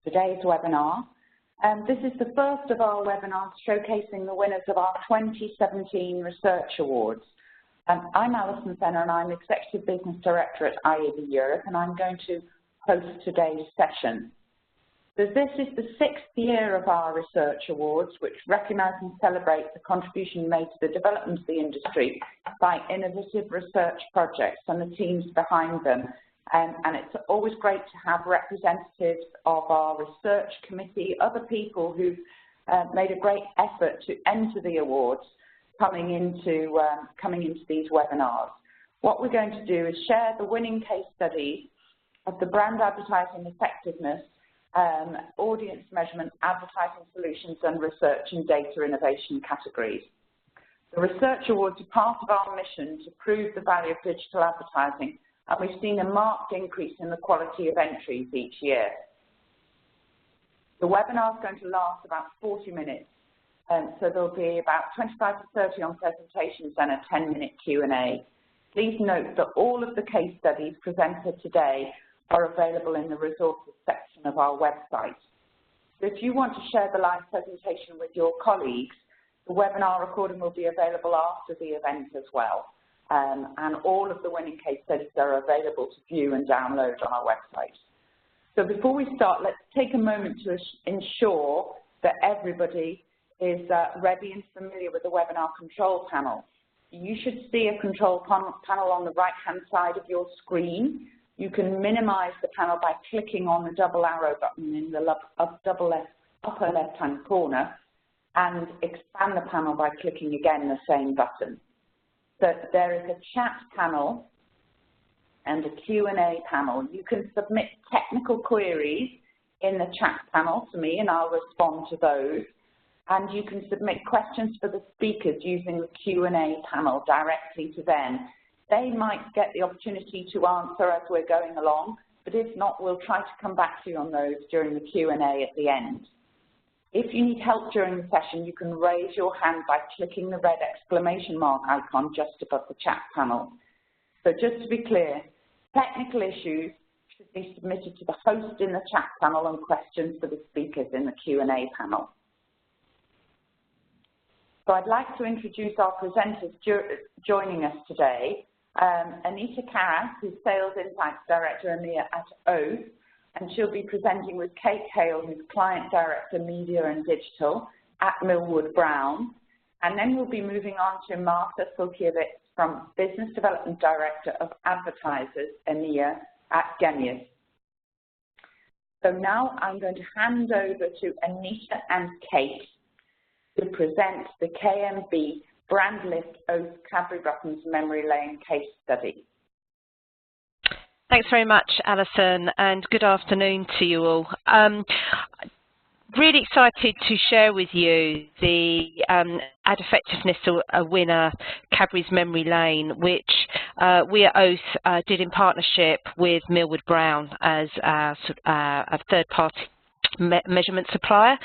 today's webinar. This is the first of our webinars showcasing the winners of our 2017 Research Awards. I'm Alison Fenner and I'm Executive Business Director at IAB Europe, and I'm going to host today's session. So this is the 6th year of our Research Awards, which recognise and celebrate the contribution made to the development of the industry by innovative research projects and the teams behind them. And it's always great to have representatives of our research committee, other people who've made a great effort to enter the awards coming into these webinars. What we're going to do is share the winning case studies of the brand advertising effectiveness, audience measurement, advertising solutions, and research and data innovation categories. The Research Awards are part of our mission to prove the value of digital advertising, and we've seen a marked increase in the quality of entries each year. The webinar is going to last about 40 minutes, so there'll be about 25 to 30 on presentations and a 10-minute Q&A. Please note that all of the case studies presented today are available in the resources section of our website. So if you want to share the live presentation with your colleagues, the webinar recording will be available after the event as well. And all of the winning case studies are available to view and download on our website. So before we start, let's take a moment to ensure that everybody is ready and familiar with the webinar control panel. You should see a control panel on the right-hand side of your screen. You can minimize the panel by clicking on the double arrow button in the upper left-hand corner, and expand the panel by clicking again the same button. So there is a chat panel and a Q&A panel. You can submit technical queries in the chat panel to me and I'll respond to those. And you can submit questions for the speakers using the Q&A panel directly to them. They might get the opportunity to answer as we're going along, but if not, we'll try to come back to you on those during the Q&A at the end. If you need help during the session, you can raise your hand by clicking the red exclamation mark icon just above the chat panel. So just to be clear, technical issues should be submitted to the host in the chat panel and questions for the speakers in the Q&A panel. So I'd like to introduce our presenters joining us today. Anita Karas, who's Sales Insights Director EMEA at Oath, and she'll be presenting with Kate Hale, who's Client Director Media and Digital at Millward Brown. And then we'll be moving on to Martha Sulkiewicz, from Business Development Director of Advertisers EMEA at Cadburys. So now I'm going to hand over to Anita and Kate to present the KMB Brand Lift Oath Cadbury Buttons Memory Lane case study. Thanks very much, Alison, and good afternoon to you all. Really excited to share with you the ad effectiveness winner, Cadbury's Memory Lane, which we at Oath did in partnership with Millward Brown as a third-party measurement supplier.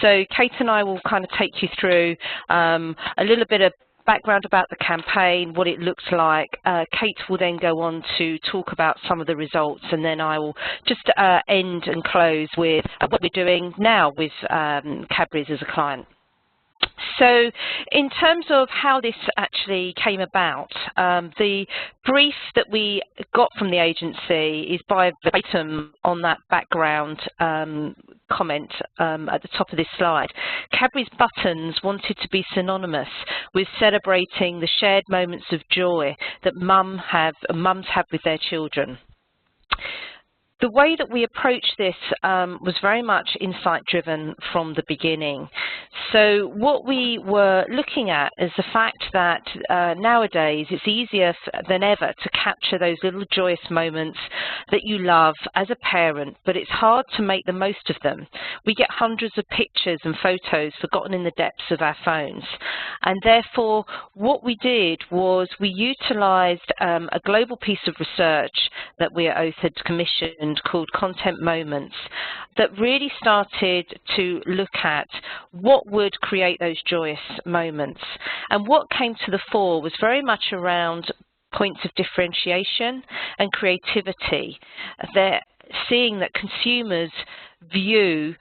So Kate and I will kind of take you through a little bit of background about the campaign, what it looks like. Kate will then go on to talk about some of the results, and then I will just end and close with what we're doing now with Cadburys as a client. So in terms of how this actually came about, the brief that we got from the agency is by verbatim on that background comment at the top of this slide. Cadbury's buttons wanted to be synonymous with celebrating the shared moments of joy that mums have with their children. The way that we approached this was very much insight-driven from the beginning. So what we were looking at is the fact that nowadays it's easier than ever to capture those little joyous moments that you love as a parent, but it's hard to make the most of them. We get hundreds of pictures and photos forgotten in the depths of our phones. And therefore, what we did was we utilised a global piece of research that we at Oath had commissioned called Content Moments that really started to look at what would create those joyous moments. And what came to the fore was very much around points of differentiation and creativity. They're seeing that consumers view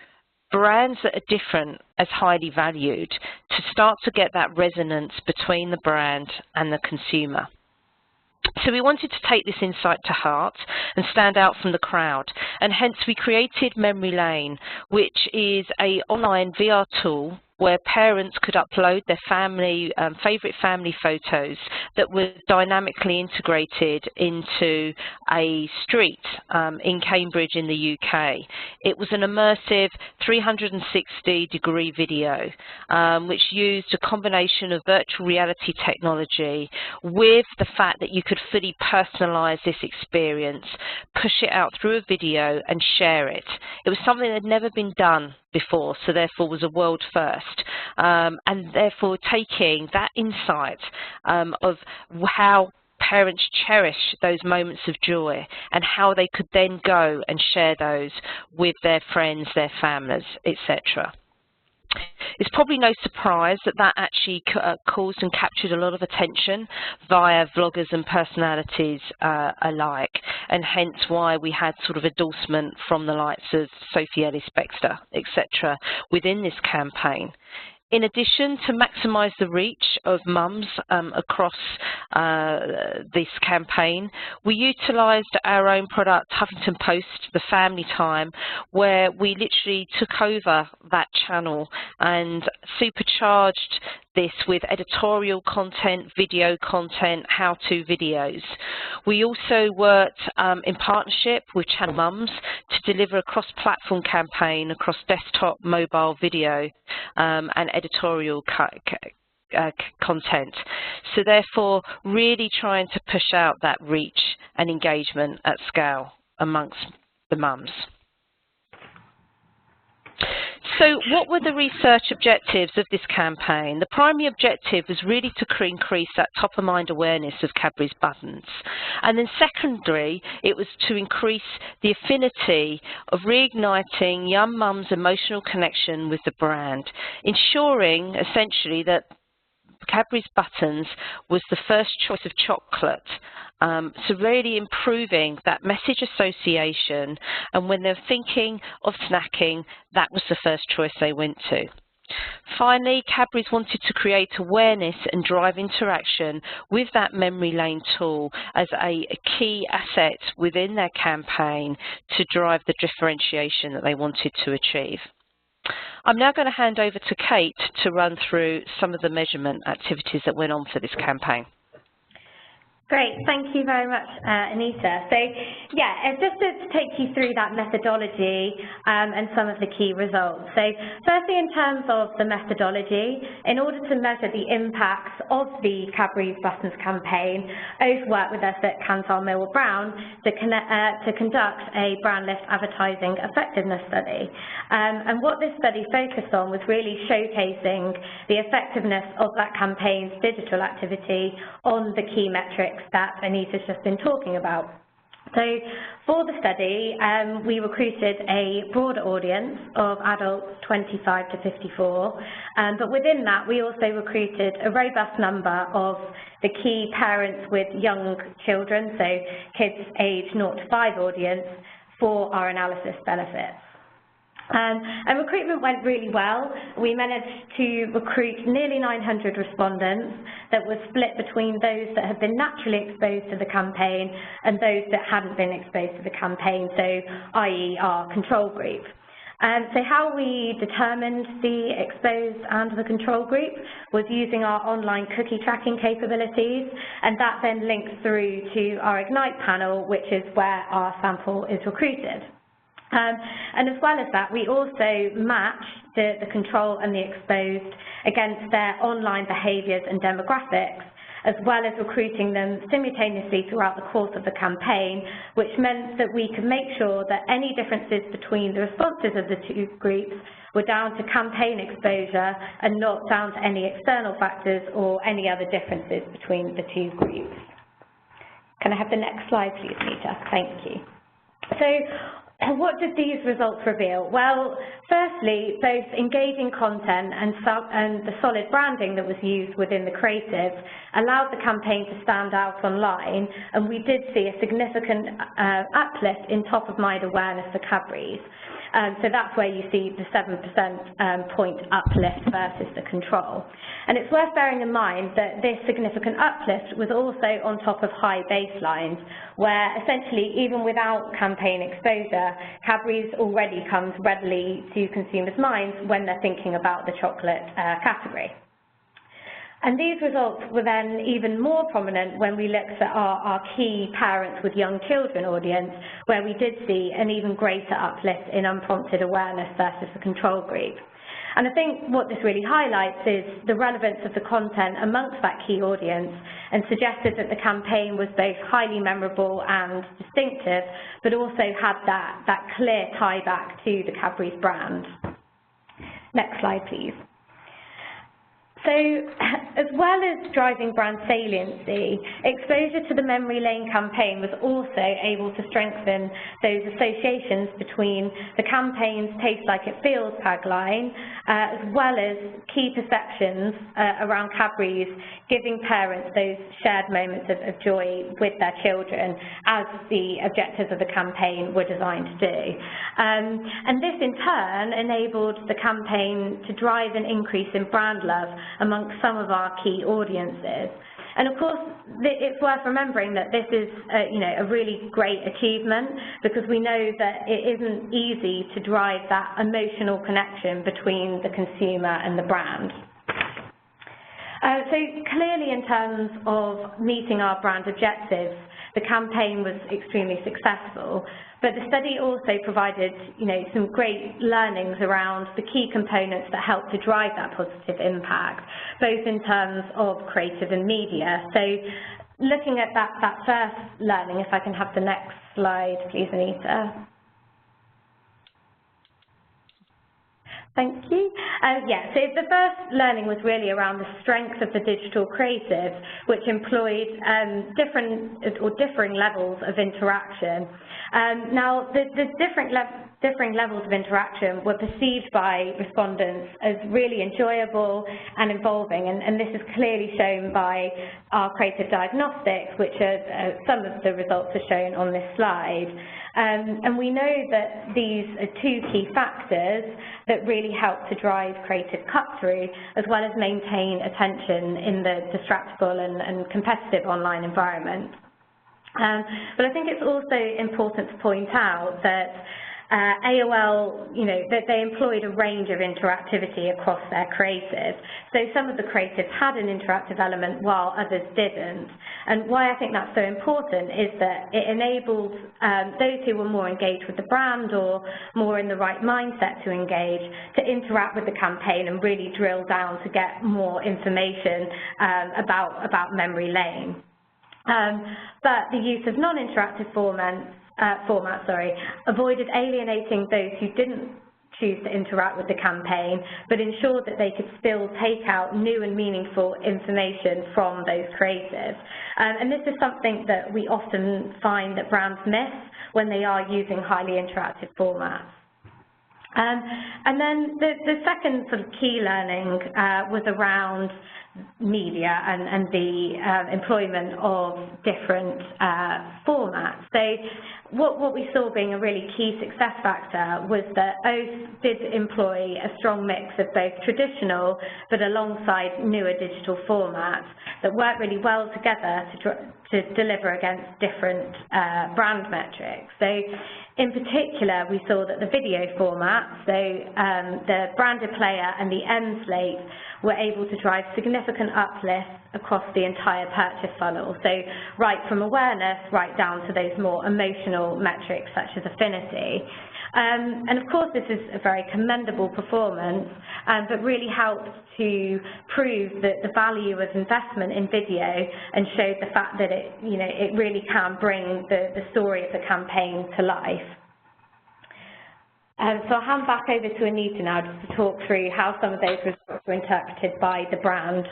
brands that are different as highly valued to start to get that resonance between the brand and the consumer. So we wanted to take this insight to heart and stand out from the crowd, and hence we created Memory Lane, which is an online VR tool where parents could upload their favourite family photos that were dynamically integrated into a street in Cambridge in the UK. It was an immersive 360-degree video which used a combination of virtual reality technology with the fact that you could fully personalise this experience, push it out through a video and share it. It was something that had never been done before, so therefore was a world first, and therefore taking that insight of how parents cherish those moments of joy and how they could then go and share those with their friends, their families, etc. It's probably no surprise that that actually caused and captured a lot of attention via vloggers and personalities alike, and hence why we had sort of endorsement from the likes of Sophie Ellis-Bextor, etc. within this campaign. In addition, to maximise the reach of mums across this campaign, we utilised our own product, Huffington Post, the Family Time, where we literally took over that channel and supercharged this with editorial content, video content, how-to videos. We also worked in partnership with Channel Mums to deliver a cross-platform campaign across desktop, mobile video and editorial content. So therefore, really trying to push out that reach and engagement at scale amongst the mums. So what were the research objectives of this campaign? The primary objective was really to increase that top-of-mind awareness of Cadbury's buttons. And then secondary, it was to increase the affinity of reigniting young mums' emotional connection with the brand, ensuring essentially that Cadbury's buttons was the first choice of chocolate. So really improving that message association, and when they're thinking of snacking, that was the first choice they went to. Finally, Cadbury's wanted to create awareness and drive interaction with that Memory Lane tool as a key asset within their campaign to drive the differentiation that they wanted to achieve. I'm now going to hand over to Kate to run through some of the measurement activities that went on for this campaign. Great, thank you very much, Anita. So, yeah, just to take you through that methodology and some of the key results. So, firstly, in terms of the methodology, in order to measure the impacts of the Cadbury's Buttons campaign, Oath worked with us at Kantar Millward Brown to conduct a brand lift advertising effectiveness study. And what this study focused on was really showcasing the effectiveness of that campaign's digital activity on the key metrics that Anita's just been talking about. So for the study, we recruited a broader audience of adults 25 to 54, but within that we also recruited a robust number of the key parents with young children, so kids aged 0 to 5 audience, for our analysis benefits. And recruitment went really well. We managed to recruit nearly 900 respondents that were split between those that had been naturally exposed to the campaign and those that hadn't been exposed to the campaign, so i.e. our control group. So how we determined the exposed and the control group was using our online cookie tracking capabilities, and that then links through to our Ignite panel, which is where our sample is recruited. And as well as that, we also matched the control and the exposed against their online behaviours and demographics, as well as recruiting them simultaneously throughout the course of the campaign, which meant that we could make sure that any differences between the responses of the two groups were down to campaign exposure and not down to any external factors or any other differences between the two groups. Can I have the next slide, please, Anita? Thank you. So, what did these results reveal? Well, firstly, both engaging content and the solid branding that was used within the creative allowed the campaign to stand out online, and we did see a significant uplift in top-of-mind awareness for Cadbury's. So that's where you see the 7% point uplift versus the control. And it's worth bearing in mind that this significant uplift was also on top of high baselines, where essentially even without campaign exposure, Cadbury's already comes readily to consumers' minds when they're thinking about the chocolate category. And these results were then even more prominent when we looked at our key parents with young children audience, where we did see an even greater uplift in unprompted awareness versus the control group. And I think what this really highlights is the relevance of the content amongst that key audience, and suggested that the campaign was both highly memorable and distinctive, but also had that clear tie back to the Cadbury's brand. Next slide, please. So, as well as driving brand saliency, exposure to the Memory Lane campaign was also able to strengthen those associations between the campaign's Taste Like It Feels tagline, as well as key perceptions around Cadbury's giving parents those shared moments of joy with their children, as the objectives of the campaign were designed to do. And this in turn enabled the campaign to drive an increase in brand love amongst some of our key audiences. And of course, it's worth remembering that this is a really great achievement, because we know that it isn't easy to drive that emotional connection between the consumer and the brand. So clearly, in terms of meeting our brand objectives, the campaign was extremely successful, but the study also provided some great learnings around the key components that help to drive that positive impact, both in terms of creative and media. So looking at that first learning, if I can have the next slide, please, Anita. Thank you. So the first learning was really around the strength of the digital creative, which employed differing levels of interaction. Now, the differing levels of interaction were perceived by respondents as really enjoyable and involving, and this is clearly shown by our creative diagnostics, which are some of the results are shown on this slide. And we know that these are two key factors that really help to drive creative cut-through, as well as maintain attention in the distractible and competitive online environment. But I think it's also important to point out that AOL, that they employed a range of interactivity across their creative. So some of the creatives had an interactive element while others didn't. And why I think that's so important is that it enabled those who were more engaged with the brand or more in the right mindset to engage, to interact with the campaign and really drill down to get more information about Memory Lane. But the use of non-interactive format avoided alienating those who didn't choose to interact with the campaign, but ensured that they could still take out new and meaningful information from those creatives. And this is something that we often find that brands miss when they are using highly interactive formats. And then the second sort of key learning was around media and the employment of different formats. So what we saw being a really key success factor was that Oath did employ a strong mix of both traditional but alongside newer digital formats that work really well together to deliver against different brand metrics. So in particular, we saw that the video format, so the branded player and the end slate, were able to drive significant uplift across the entire purchase funnel. So right from awareness right down to those more emotional metrics such as affinity. And of course, this is a very commendable performance, but really helped to prove that the value of investment in video and showed the fact that it really can bring the story of the campaign to life. So I'll hand back over to Anita now just to talk through how some of those results were interpreted by the brand.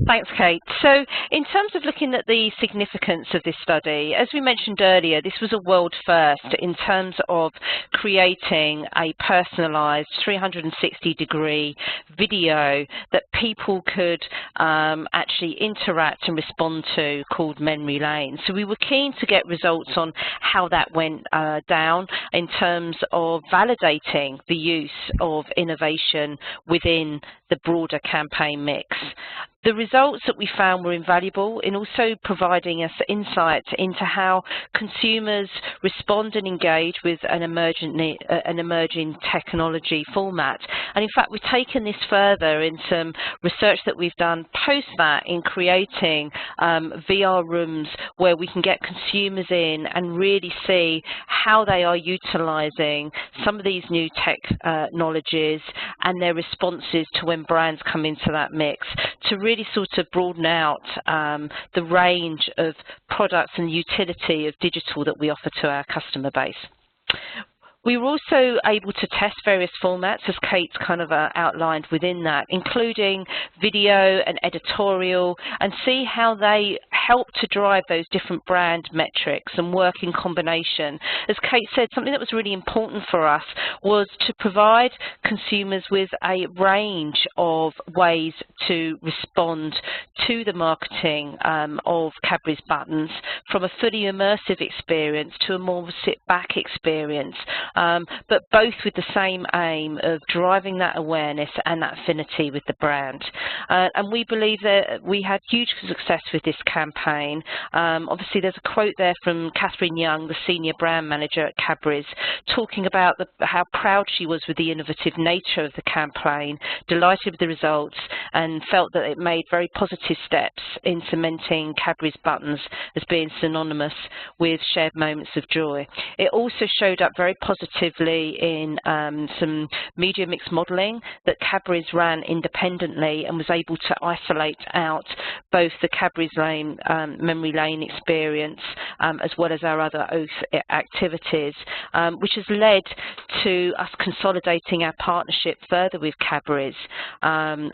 Thanks, Kate. So in terms of looking at the significance of this study, as we mentioned earlier, this was a world first in terms of creating a personalised 360-degree video that people could actually interact and respond to, called Memory Lane. So we were keen to get results on how that went down in terms of validating the use of innovation within the broader campaign mix. The results that we found were invaluable in also providing us insight into how consumers respond and engage with an emerging technology format. And in fact, we've taken this further in some research that we've done post that in creating VR rooms where we can get consumers in and really see how they are utilising some of these new technologies and their responses to when brands come into that mix, to really sort of broaden out the range of products and utility of digital that we offer to our customer base. We were also able to test various formats, as Kate's kind of outlined within that, including video and editorial, and see how they help to drive those different brand metrics and work in combination. As Kate said, something that was really important for us was to provide consumers with a range of ways to respond to the marketing of Cadburys buttons, from a fully immersive experience to a more sit-back experience. But both with the same aim of driving that awareness and that affinity with the brand. And we believe that we had huge success with this campaign. Obviously, there's a quote there from Catherine Young, the Senior Brand Manager at Cadburys, talking about how proud she was with the innovative nature of the campaign, delighted with the results, and felt that it made very positive steps in cementing Cadburys buttons as being synonymous with shared moments of joy. It also showed up very positively in some media mix modelling that Cadburys ran independently and was able to isolate out both the Cadburys Lane, Memory Lane experience as well as our other oath activities, which has led to us consolidating our partnership further with Cadburys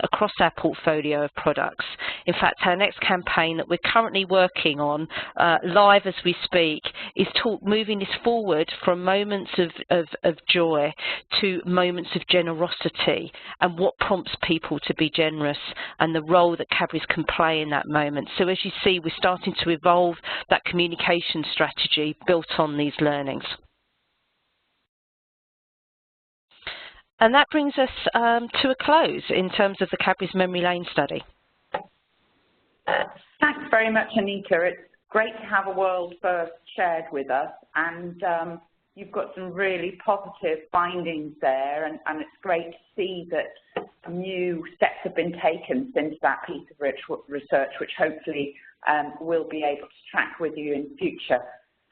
across our portfolio of products. In fact, our next campaign that we're currently working on, live as we speak, is moving this forward from moments of joy to moments of generosity, and what prompts people to be generous and the role that Cadburys can play in that moment. So as you see, we're starting to evolve that communication strategy built on these learnings. And that brings us to a close in terms of the Cadburys Memory Lane study. Thanks very much, Anita. It's great to have a world first shared with us, and you've got some really positive findings there, and it's great to see that new steps have been taken since that piece of research, which hopefully we'll be able to track with you in future.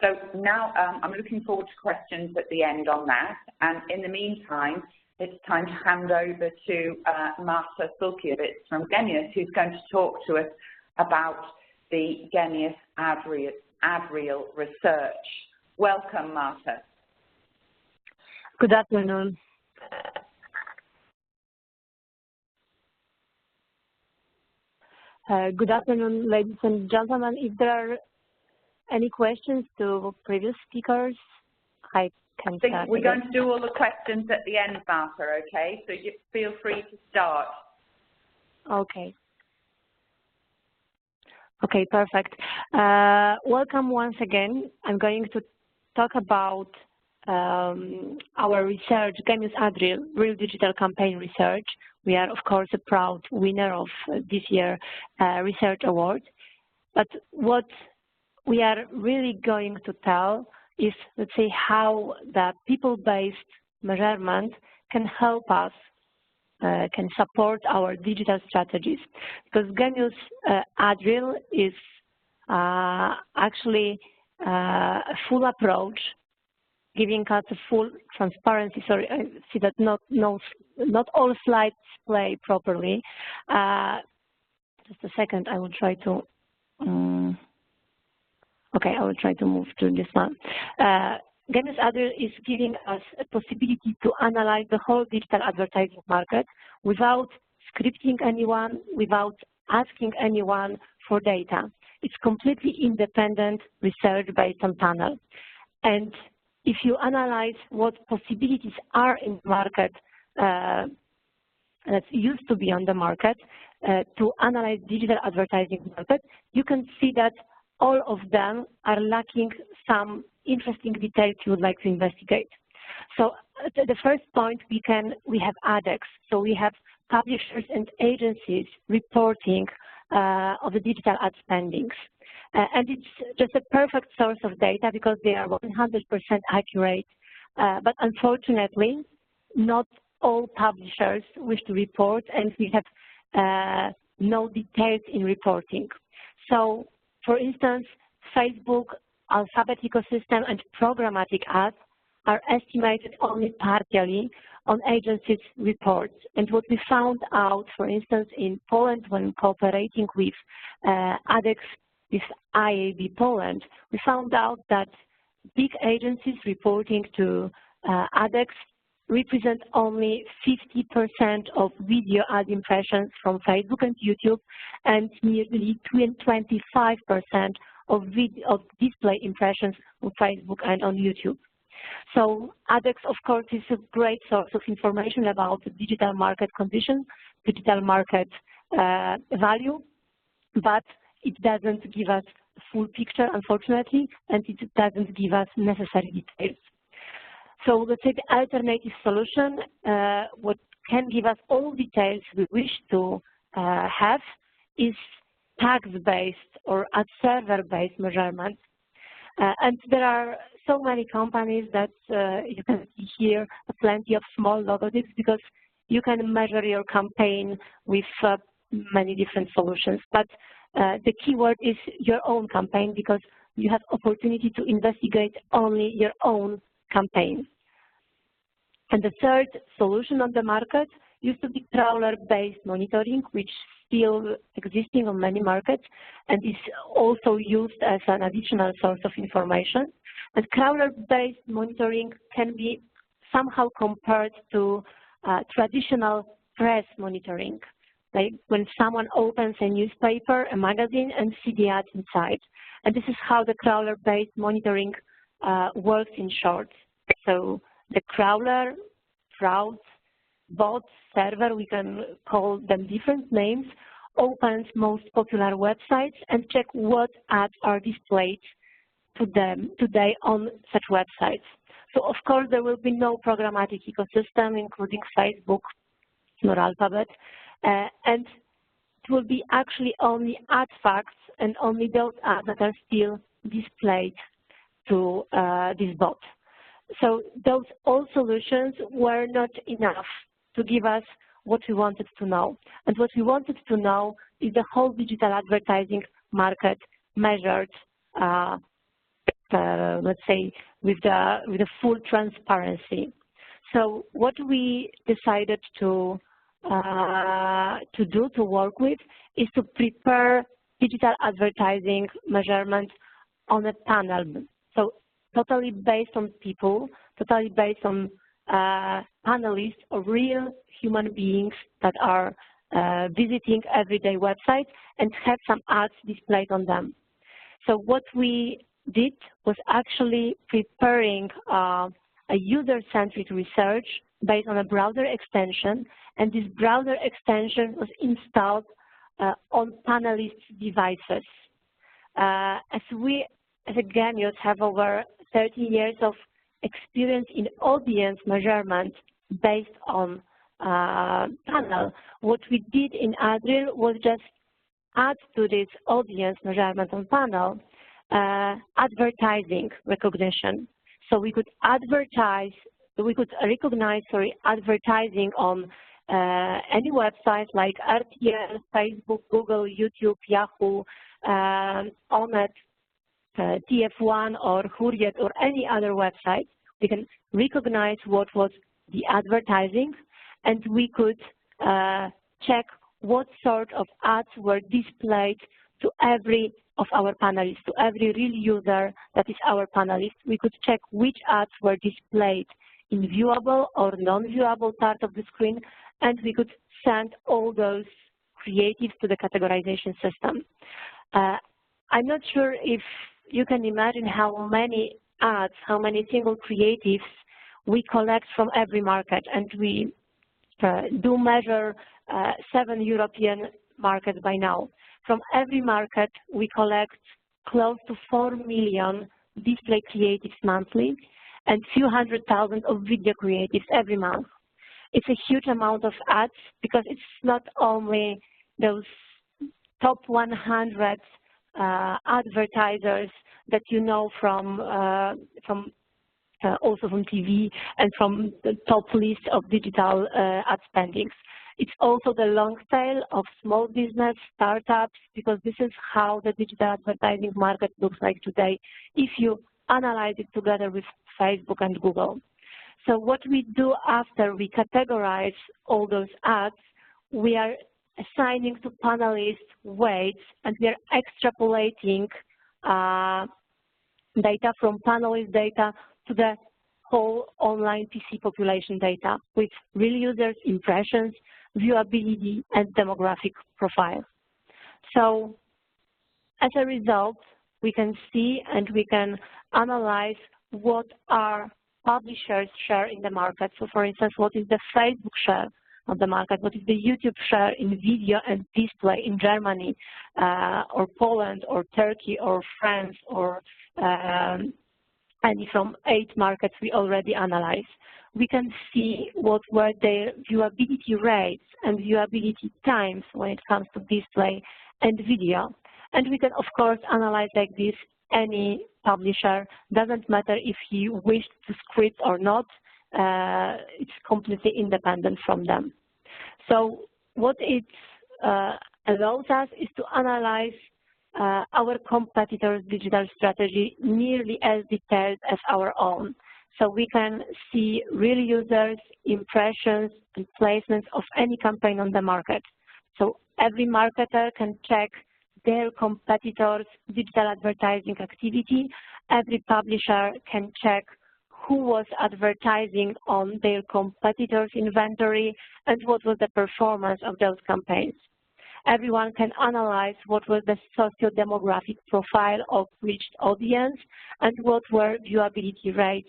So now I'm looking forward to questions at the end on that, and in the meantime, it's time to hand over to Marta Sulkiewicz from Genius, who's going to talk to us about the Genius ad reel research. Welcome, Marta. Good afternoon. Good afternoon, ladies and gentlemen. If there are any questions to previous speakers, I can start. We're going to do all the questions at the end, Marta, okay? So you feel free to start. Okay. Okay, perfect. Welcome once again. I'm going to talk about our research, Genius Ad Reel, Real Digital Campaign Research. We are, of course, a proud winner of this year's research award. But what we are really going to tell is, let's say, how the people-based measurement can help us, can support our digital strategies. Because Genius Ad Reel is actually a full approach, giving us a full transparency. Sorry, I see that not all slides play properly. Just a second, I will try to. Okay, I will try to move to this one. Genius Ad Reel is giving us a possibility to analyze the whole digital advertising market without scripting anyone, without asking anyone for data. It's completely independent research based on panel. And if you analyze what possibilities are in the market that used to be on the market to analyze digital advertising market, you can see that all of them are lacking some interesting details you would like to investigate. So the first point, we have ADEX. So we have publishers and agencies reporting of the digital ad spendings. And it's just a perfect source of data because they are 100% accurate. But unfortunately, not all publishers wish to report, and we have no details in reporting. So, for instance, Facebook, Alphabet ecosystem, and programmatic ads are estimated only partially on agencies' reports. And what we found out, for instance, in Poland, when cooperating with ADEX, with IAB Poland, we found out that big agencies reporting to ADEX represent only 50% of video ad impressions from Facebook and YouTube, and nearly 25% of display impressions on Facebook and on YouTube. So ADEX, of course, is a great source of information about the digital market condition, digital market value, but it doesn't give us a full picture, unfortunately, and it doesn't give us necessary details. So let's say the alternative solution, what can give us all details we wish to have, is tags-based or ad server-based measurements. And there are so many companies that you can see here plenty of small logotypes because you can measure your campaign with many different solutions. But the keyword is your own campaign because you have opportunity to investigate only your own campaign. And the third solution on the market used to be crawler-based monitoring, which still existing on many markets and is also used as an additional source of information. And crawler-based monitoring can be somehow compared to traditional press monitoring, like when someone opens a newspaper, a magazine, and see the ads inside. And this is how the crawler-based monitoring works in short. So the crawler, crowd, bot, server, we can call them different names, opens most popular websites and check what ads are displayed to them today on such websites. So of course there will be no programmatic ecosystem, including Facebook nor Alphabet, and it will be actually only ad facts and only those ads that are still displayed to this bot. So those all solutions were not enough to give us what we wanted to know. And what we wanted to know is the whole digital advertising market measured, let's say, with the full transparency. So what we decided to do, to work with, is to prepare digital advertising measurement on a panel. So totally based on people, totally based on panelists or real human beings that are visiting everyday websites and have some ads displayed on them. So what we did was actually preparing a user-centric research based on a browser extension, and this browser extension was installed on panelists' devices. As we, as a Genius, have over 30 years of experience in audience measurement based on panel, what we did in Adriel was just add to this audience measurement on panel advertising recognition. So we could advertise, we could recognize, advertising on any website like RTL, Facebook, Google, YouTube, Yahoo, Onet, TF1 or Hurriyet or any other website. We can recognize what was the advertising, and we could check what sort of ads were displayed to every of our panelists, to every real user that is our panelist. We could check which ads were displayed in viewable or non-viewable part of the screen, and we could send all those creatives to the categorization system. I'm not sure if you can imagine how many ads, how many single creatives we collect from every market, and we do measure 7 European markets by now. From every market, we collect close to 4 million display creatives monthly and few hundred thousand of video creatives every month. It's a huge amount of ads because it's not only those top 100 advertisers that you know from also from TV and from the top list of digital ad spendings. It's also the long tail of small business startups, because this is how the digital advertising market looks like today if you analyze it together with Facebook and Google. So what we do after we categorize all those ads, we are assigning to panelists weights, and we are extrapolating data from panelist data to the whole online PC population data with real users, impressions, viewability, and demographic profile. So as a result, we can see and we can analyze what our publishers share in the market. So for instance, what is the Facebook share of the market? What is the YouTube share in video and display in Germany or Poland or Turkey or France or any from 8 markets we already analyzed. We can see what were their viewability rates and viewability times when it comes to display and video. And we can, of course, analyze like this any publisher. Doesn't matter if he wished to script or not. It's completely independent from them. So what it allows us is to analyze our competitors' digital strategy nearly as detailed as our own. So we can see real users, impressions, and placements of any campaign on the market. So every marketer can check their competitors' digital advertising activity. Every publisher can check who was advertising on their competitors' inventory and what was the performance of those campaigns. Everyone can analyze what was the socio-demographic profile of reached audience and what were viewability rates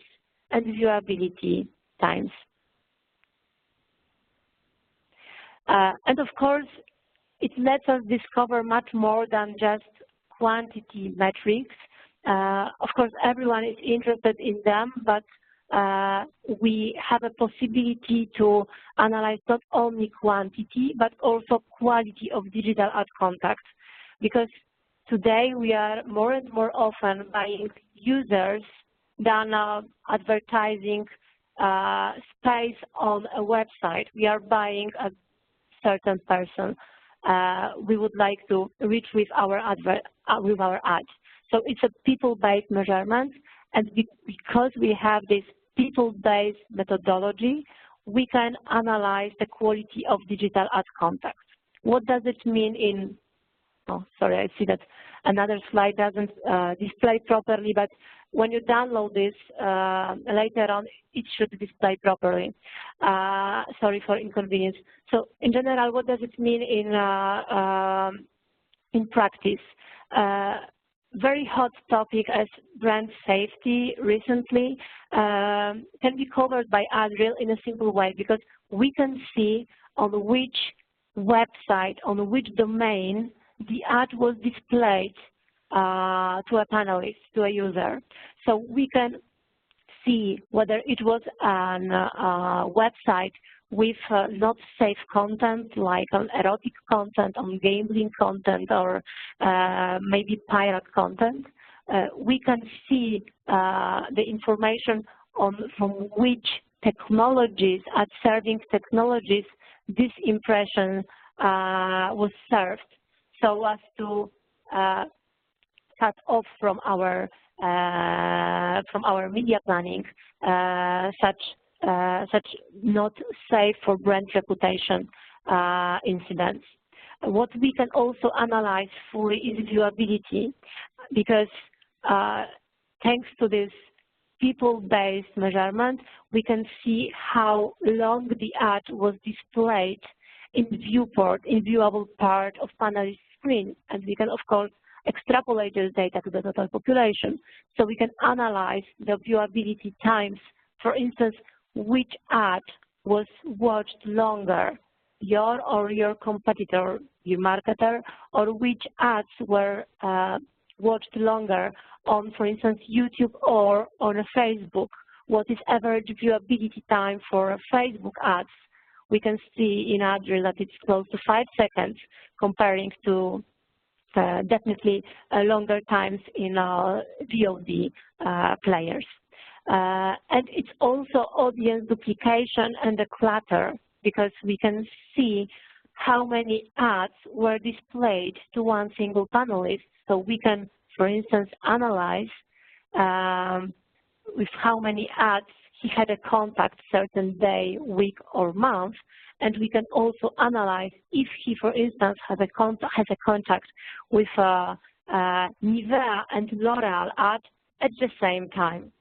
and viewability times. And of course, it lets us discover much more than just quantity metrics. Of course, everyone is interested in them, but we have a possibility to analyze not only quantity, but also quality of digital ad contact. Because today we are more and more often buying users than advertising space on a website. We are buying a certain person we would like to reach with our ads. So it's a people-based measurement, and because we have this people-based methodology, we can analyze the quality of digital ad contact. What does it mean in, oh, sorry, I see that another slide doesn't display properly, but when you download this later on, it should display properly. Sorry for inconvenience. So in general, what does it mean in practice? Very hot topic as brand safety recently can be covered by Adriel in a simple way, because we can see on which website, on which domain the ad was displayed to a panelist, to a user. So we can see whether it was a website with not safe content, like on erotic content, on gambling content, or maybe pirate content. We can see the information on from which technologies, ad serving technologies, this impression was served, so as to cut off from our media planning such not safe for brand reputation incidents. What we can also analyze fully is viewability, because thanks to this people-based measurement, we can see how long the ad was displayed in viewport, in viewable part of panelist screen, and we can, of course, extrapolate this data to the total population. So we can analyze the viewability times, for instance, which ad was watched longer, your or your competitor, your marketer, or which ads were watched longer on, for instance, YouTube or on Facebook. What is average viewability time for Facebook ads? We can see in Adriel that it's close to 5 seconds, comparing to definitely longer times in VOD players. And it's also audience duplication and the clutter, because we can see how many ads were displayed to one single panelist. So we can, for instance, analyze with how many ads he had a contact certain day, week, or month, and we can also analyze if he, for instance, has a contact with Nivea and L'Oreal ad at the same time.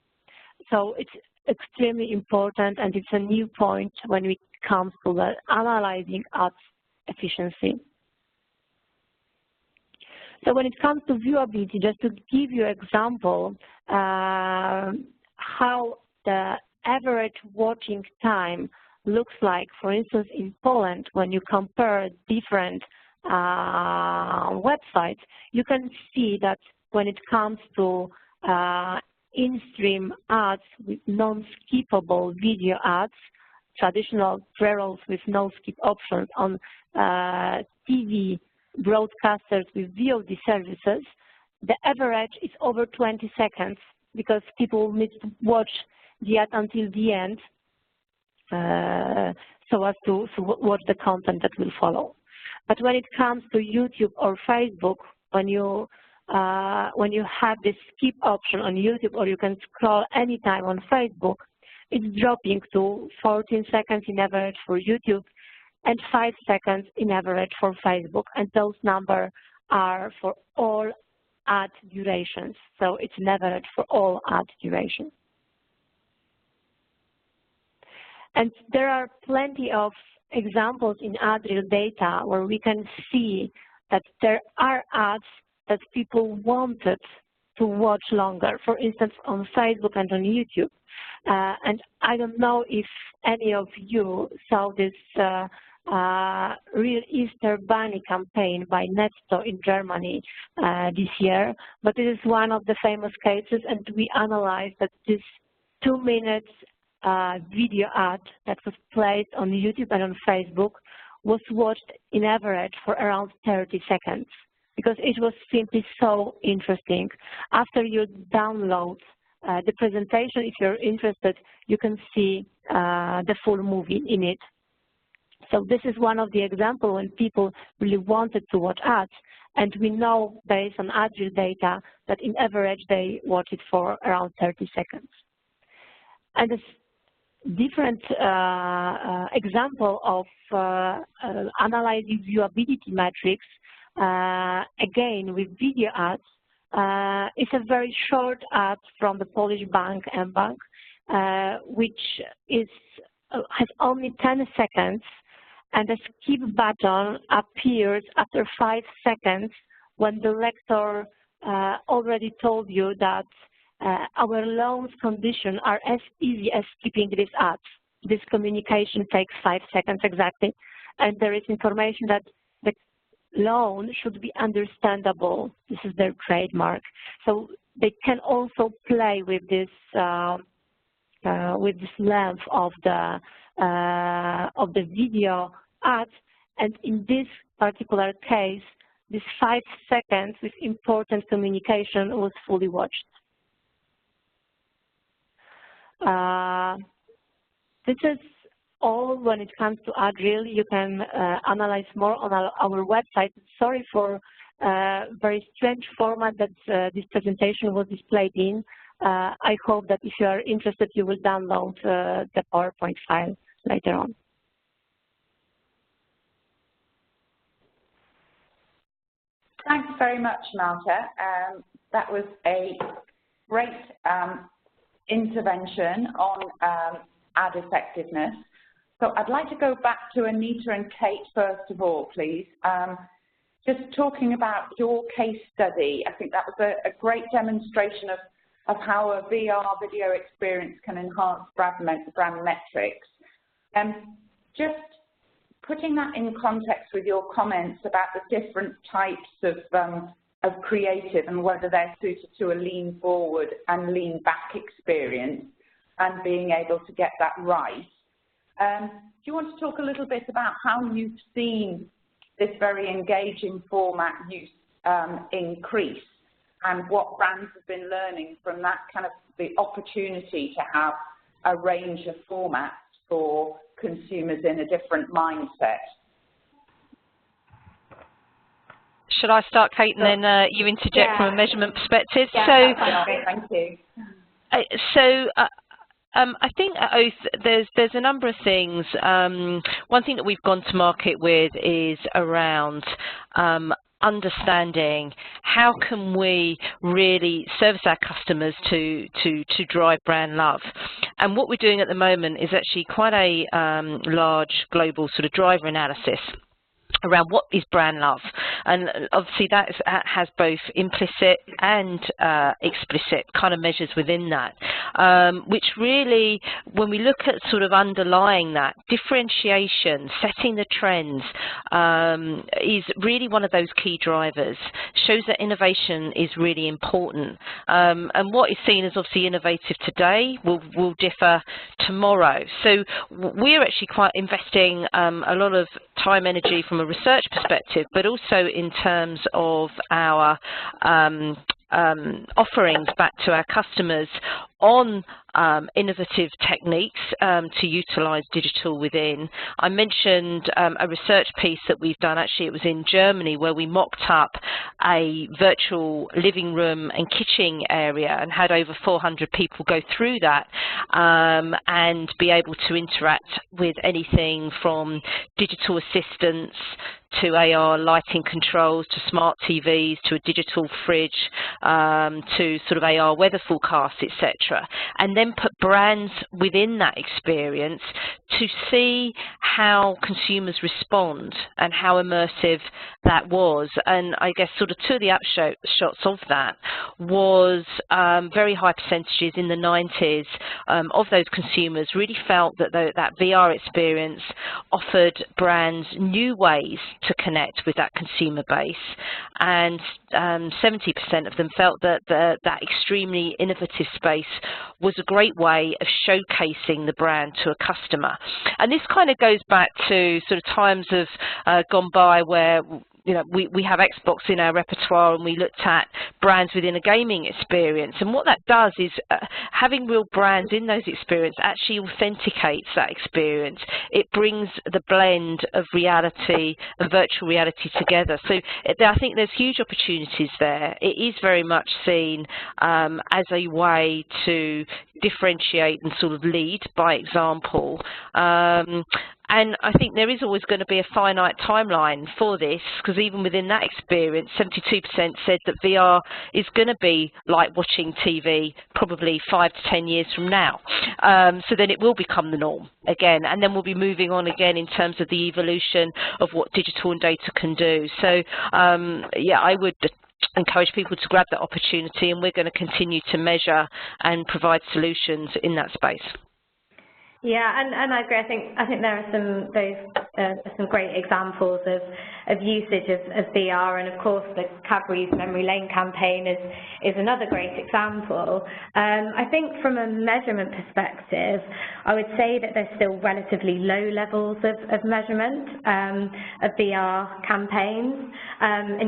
So it's extremely important, and it's a new point when it comes to the analyzing ads efficiency. So when it comes to viewability, just to give you an example, how the average watching time looks like, for instance, in Poland, when you compare different websites, you can see that when it comes to in-stream ads with non-skippable video ads, traditional pre-rolls with no-skip options on TV broadcasters with VOD services, the average is over 20 seconds because people need to watch the ad until the end so as to watch the content that will follow. But when it comes to YouTube or Facebook, when you have this skip option on YouTube, or you can scroll anytime on Facebook, it's dropping to 14 seconds in average for YouTube and 5 seconds in average for Facebook. And those numbers are for all ad durations. So it's an average for all ad durations. And there are plenty of examples in Adriel data where we can see that there are ads that people wanted to watch longer, for instance, on Facebook and on YouTube. And I don't know if any of you saw this Real Easter Bunny campaign by Netto in Germany this year, but it is one of the famous cases, and we analyzed that this 2 minutes video ad that was placed on YouTube and on Facebook was watched in average for around 30 seconds because it was simply so interesting. After you download the presentation, if you're interested, you can see the full movie in it. So this is one of the examples when people really wanted to watch ads, and we know based on Adriel data that in average they watch it for around 30 seconds. And this different example of analyzing viewability metrics, again with video ads, is a very short ad from the Polish bank mBank, which has only 10 seconds, and the skip button appears after 5 seconds when the lector already told you that our loans conditions are as easy as skipping these ads. This communication takes 5 seconds exactly, and there is information that the loan should be understandable. This is their trademark. So they can also play with this length of the video ads, and in this particular case, this 5 seconds with important communication was fully watched. This is all when it comes to Adriel. You can analyze more on our website. Sorry for very strange format that this presentation was displayed in. I hope that if you are interested, you will download the PowerPoint file later on. Thanks very much, Malta. That was a great intervention on ad effectiveness. So I'd like to go back to Anita and Kate first of all, please. Just talking about your case study, I think that was a great demonstration of how a VR video experience can enhance brand metrics. Just putting that in context with your comments about the different types of creative and whether they're suited to a lean forward and lean back experience and being able to get that right. Do you want to talk a little bit about how you've seen this very engaging format use increase and what brands have been learning from that kind of the opportunity to have a range of formats for consumers in a different mindset? Should I start, Kate, and then you interject from a measurement perspective? Yeah, thank you. I think at Oath there's a number of things. One thing that we've gone to market with is around understanding how can we really service our customers to drive brand love. And what we're doing at the moment is actually quite a large global sort of driver analysis around what is brand love, and obviously that has both implicit and explicit kind of measures within that, which really, when we look at sort of underlying that, differentiation, setting the trends, is really one of those key drivers, shows that innovation is really important, and what is seen as obviously innovative today will differ tomorrow. So we're actually quite investing a lot of time, energy from a research perspective, but also in terms of our offerings back to our customers on innovative techniques to utilise digital within. I mentioned a research piece that we've done, actually it was in Germany, where we mocked up a virtual living room and kitchen area and had over 400 people go through that and be able to interact with anything from digital assistants to AR lighting controls, to smart TVs, to a digital fridge, to sort of AR weather forecasts, etc. And then put brands within that experience to see how consumers respond and how immersive that was. And I guess sort of two of the upshots of that was very high percentages in the 90s of those consumers really felt that that VR experience offered brands new ways to connect with that consumer base, and 70% of them felt that that extremely innovative space was a great way of showcasing the brand to a customer. And this kind of goes back to sort of times of gone by where we have Xbox in our repertoire and we looked at brands within a gaming experience. And what that does is having real brands in those experiences actually authenticates that experience. It brings the blend of reality and virtual reality together. So I think there's huge opportunities there. It is very much seen as a way to differentiate and sort of lead by example. And I think there is always going to be a finite timeline for this, because even within that experience, 72% said that VR is going to be like watching TV probably 5 to 10 years from now. So then it will become the norm again, and then we'll be moving on again in terms of the evolution of what digital and data can do. So yeah, I would encourage people to grab that opportunity, and we're going to continue to measure and provide solutions in that space. Yeah, and I agree. I think there are some great examples of usage of VR, and of course the Cadburys Memory Lane campaign is another great example. I think from a measurement perspective, I would say that there's still relatively low levels of measurement of VR campaigns, and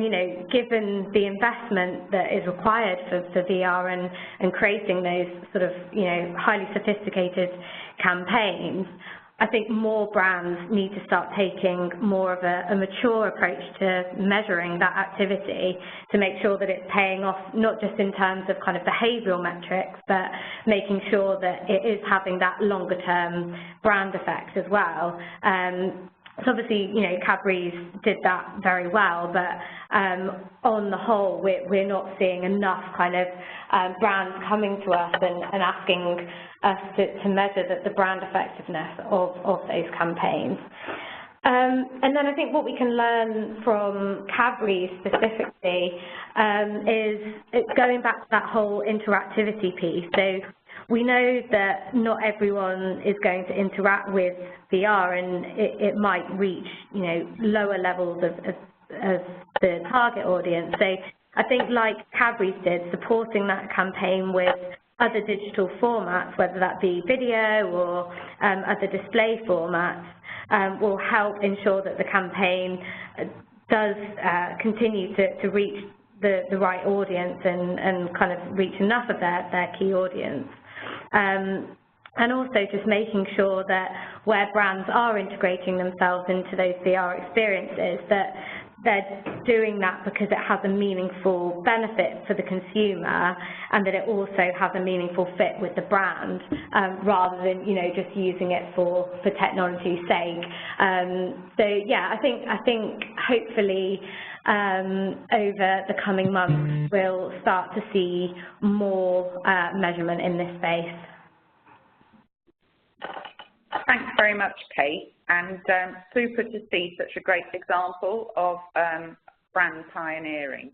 given the investment that is required for VR and creating those sort of highly sophisticated campaigns, I think more brands need to start taking more of a mature approach to measuring that activity to make sure that it's paying off, not just in terms of kind of behavioural metrics, but making sure that it is having that longer term brand effect as well. So obviously, you know, Cadburys did that very well, but on the whole, we're not seeing enough kind of brands coming to us and asking us to measure the brand effectiveness of those campaigns. And then I think what we can learn from Cadburys specifically is going back to that whole interactivity piece. So we know that not everyone is going to interact with VR, and it might reach, you know, lower levels of the target audience. So I think, like Cadburys did, supporting that campaign with other digital formats, whether that be video or other display formats, will help ensure that the campaign does continue to reach the right audience and kind of reach enough of their key audience. And also just making sure that where brands are integrating themselves into those VR experiences, that they're doing that because it has a meaningful benefit for the consumer, and that it also has a meaningful fit with the brand, rather than, you know, just using it for technology's sake. So yeah, I think hopefully over the coming months we'll start to see more measurement in this space. Thanks very much, Kate, and super to see such a great example of brand pioneering.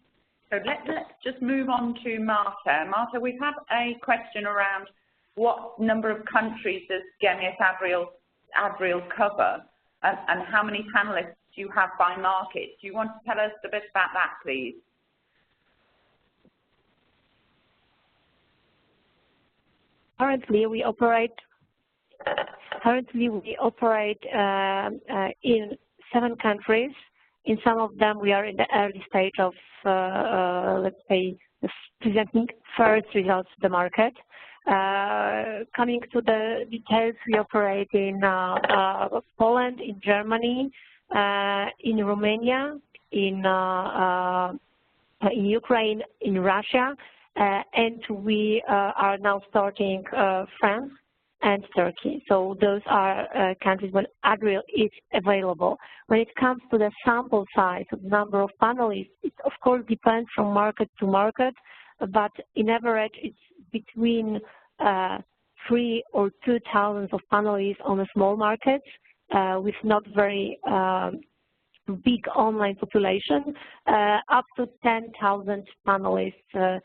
So let's just move on to Marta. Marta, we have a question around what number of countries does Gemius Adreal cover, and how many panelists do you have by market? Do you want to tell us a bit about that, please? Currently, we operate in 7 countries. In some of them, we are in the early stage of, let's say, presenting first results to the market. Coming to the details, we operate in Poland, in Germany, in Romania, in Ukraine, in Russia, and we are now starting France and Turkey. So those are countries where Adreal is available. When it comes to the sample size, the number of panelists, it of course depends from market to market, but in average it's between 3,000 or 2,000 of panelists on a small market with not very big online population, up to 10,000 panelists,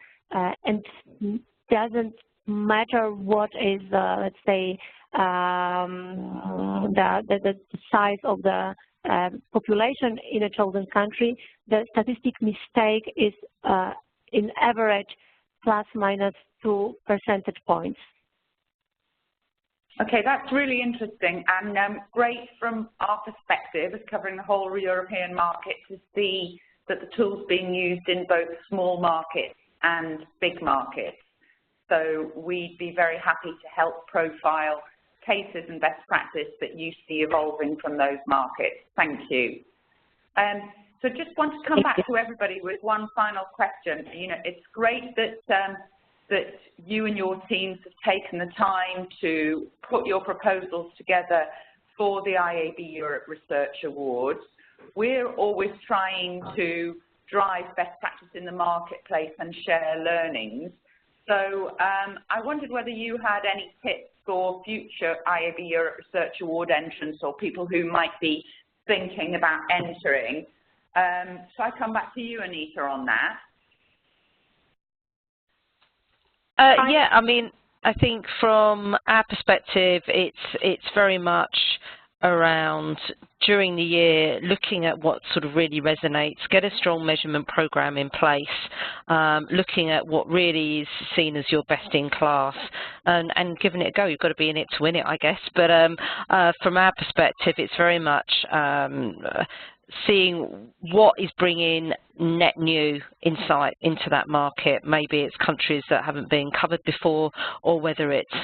and doesn't matter what is, let's say, the size of the population in a chosen country. The statistic mistake is in average ±2 percentage points. Okay, that's really interesting and great from our perspective as covering the whole European market to see that the tool's being used in both small markets and big markets. So we'd be very happy to help profile cases and best practice that you see evolving from those markets. Thank you. So just want to come back to everybody with one final question. You know, it's great that that you and your teams have taken the time to put your proposals together for the IAB Europe Research Awards. We're always trying to drive best practice in the marketplace and share learnings. So I wondered whether you had any tips for future IAB Europe Research Award entrants or people who might be thinking about entering. So I come back to you, Anita, on that. Yeah, I mean, I think from our perspective, it's very much around during the year looking at what sort of really resonates, get a strong measurement program in place, looking at what really is seen as your best in class, and giving it a go. You've got to be in it to win it, I guess. But from our perspective, it's very much seeing what is bringing net new insight into that market. Maybe it's countries that haven't been covered before, or whether it's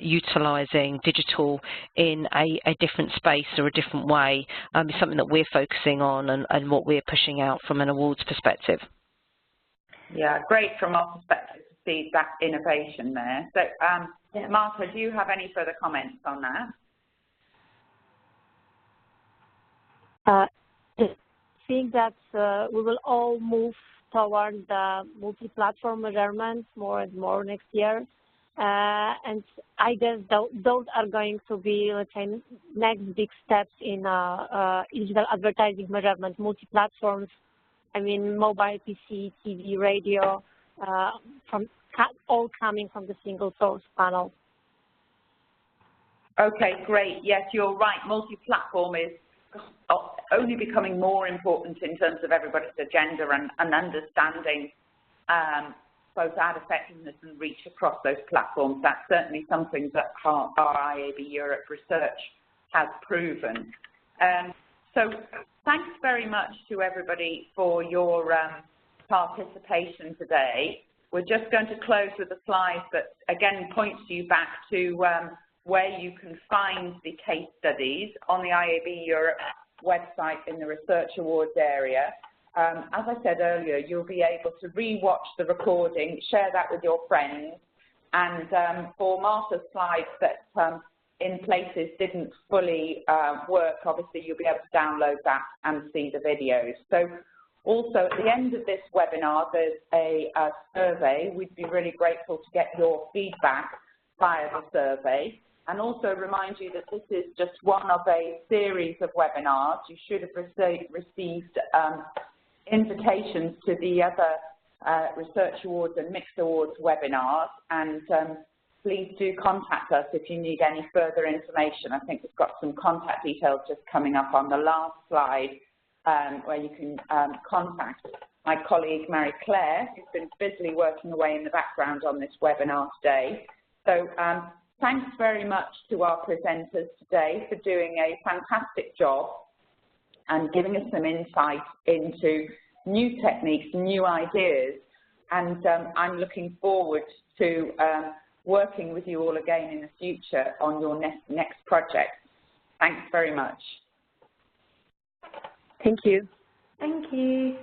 utilising digital in a different space or a different way. Is something that we're focusing on and what we're pushing out from an awards perspective. Yeah, great from our perspective to see that innovation there. So, Marta, do you have any further comments on that? I think that we will all move towards the multi-platform measurements more and more next year. And I guess those are going to be, let's say, next big steps in digital advertising measurement, multi-platforms. I mean, mobile, PC, TV, radio, all coming from the single source panel. Okay, great. Yes, you're right. Multi-platform is only becoming more important in terms of everybody's agenda and understanding both ad effectiveness and reach across those platforms. That's certainly something that our IAB Europe research has proven. So thanks very much to everybody for your participation today. We're just going to close with a slide that, again, points you back to where you can find the case studies on the IAB Europe website in the Research Awards area. As I said earlier, you'll be able to re-watch the recording, share that with your friends, and for Martha's slides that in places didn't fully work, obviously you'll be able to download that and see the videos. So also at the end of this webinar, there's a survey. We'd be really grateful to get your feedback via the survey. And also remind you that this is just one of a series of webinars. You should have received invitations to the other Research Awards and Mixed Awards webinars, and please do contact us if you need any further information. I think we've got some contact details just coming up on the last slide where you can contact my colleague Mary Claire, who's been busily working away in the background on this webinar today. So thanks very much to our presenters today for doing a fantastic job and giving us some insight into new techniques, new ideas, and I'm looking forward to working with you all again in the future on your next project. Thanks very much. Thank you. Thank you.